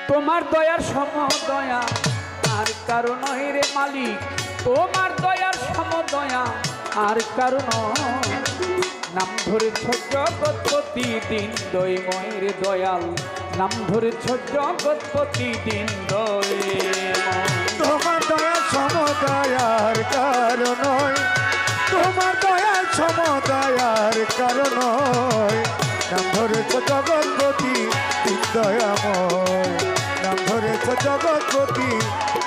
তোমার দয়ার সমদয়া আর কারণ রে মালিক, তোমার দয়ার সমদয়া আর কারণ। নাম ধরেছ জগৎপতি দিন দয়ময়ের দয়াল, নাম ধরেছ জগৎপতি দিন দয়ময়। তোমার দয়ার সমদয়ার কারণ, তোমার দয়ার সমদয়ার কারণ। নাম ধরেছ জগৎপতি দিন দয়াময়, নাম ধরেছ জগৎপতি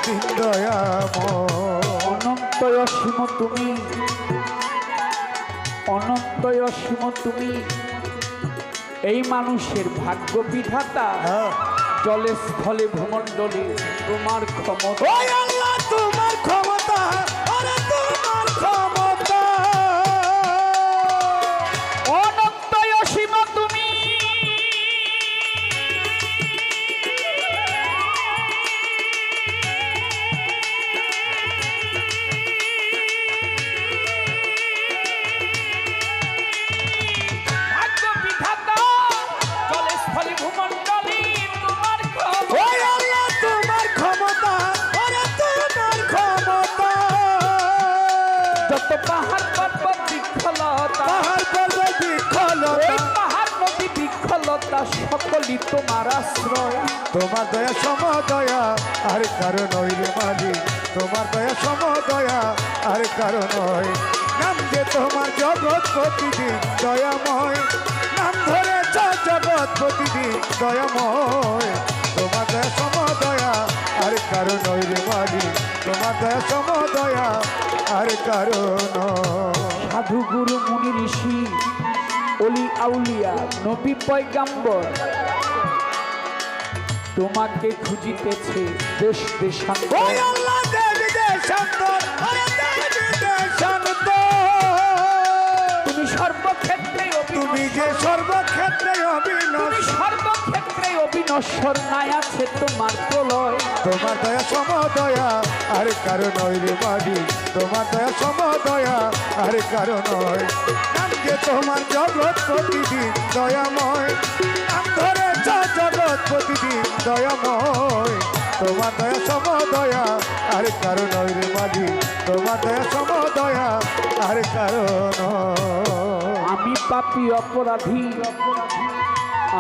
দিন দয়াময়। অনন্ত অসীম তুমি, অনন্ত অসীম তুমি, এই মানুষের ভাগ্য বিধাতা। জলে স্থলে ভূমণ্ডলে তোমার ক্ষমতা। ওই আল্লাহ তোমার ক্ষমতা, আরে তোমার ক্ষমতা। অনন্ত অসীম তুমি, ভাগ্য বিধাতা। জলে স্থলে ভূমণ্ডলে তোমার ক্ষমতা। ওই আল্লাহ তোমার ক্ষমতা, আরে তোমার ক্ষমতা। যত পাহাড় পর্বত বৃক্ষলতা, পাহাড় পর্বত বৃক্ষলতা, এই পাহাড় নদী বৃক্ষলতা সকলই তোমার আশ্রয়। তোমার দয়া সমদয়া আর কারণ রে মালিক, তোমার দয়া সমদয়া আর কারণ। নাম যে তোমার জগৎ প্রতিদিন দয়াময়, নাম ধরে জগৎ প্রতিদিন দয়াময়। তোমার দয়া সমদয়া আর কারণ রে মালিক, তোমার দয়া সমদয়া আর কারণ। সাধু গুরু মুনি ঋষি অলি আউলিয়া নবী পয়গাম্বর তোমাকে খুঁজিতেছে দেশ দেশান্তর। ওই আল্লাহ দেবী দেশান্তর, আরে দেবী দেশান্তর। তুমি সর্বক্ষেত্রে তুমি যে সর্বক্ষেত্রে অবিনশ্বর, তুমি সর্বক্ষেত্রে অবিনশ্বর, নাই আছে তোমার প্রলয়। তোমার দয়া সমদয়া আর কারণ রে মালিক, তোমার দয়া সমদয়া আর কারণ। নাম যে তোমার জগৎ প্রতিদিন দয়াময়, নাম ধরে জগৎ প্রতিদিন দয়াময়। তোমার দয়া সমদয়া আর কারণ রে মালিক, তোমার দয়া সমদয়া আর কারণ। আমি পাপী অপরাধী,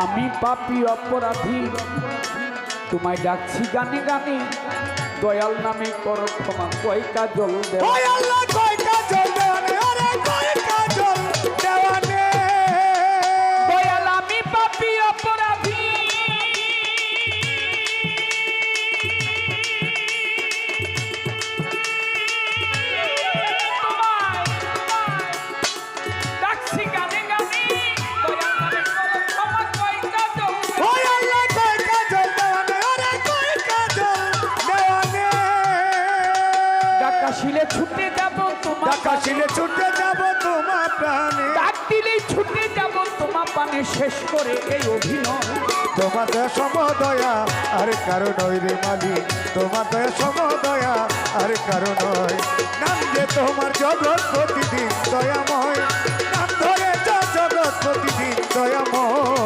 আমি পাপী অপরাধী, তোমায় ডাকছি গানে গানে, দয়াল নামে করো ক্ষমা। কয় কাজল দেওয়া, ওই আল্লাহ কয় কাজল দেওয়ানে, আরে কয় কাজল দেওয়ানে। দয়াল আমি পাপী অপরাধী, ডাকছি গানে গানে, দয়াল নামে করো ক্ষমা। কয় কাজল দেওয়া, ওই আল্লাহ কয় কাজল দেওয়ানে, আরে কয় কাজল দেওয়ানে। ডাকাশিলে ছুটে যাব তোমার আকাশিলে ছুটে যাব তোমার প্রাণে, ডাক দিলেই ছুটে যাব তোমার পানে, শেষ করে এই অভিনয়। তোমার দয়া সমদয়া আর কারণ রে মালিক, তোমার দয়া সমদয়া আর কারণ। নাম যে তোমার জগৎ প্রতিদিন দয়াময়, নাম ধরে জগৎ প্রতিদিন দয়াময়।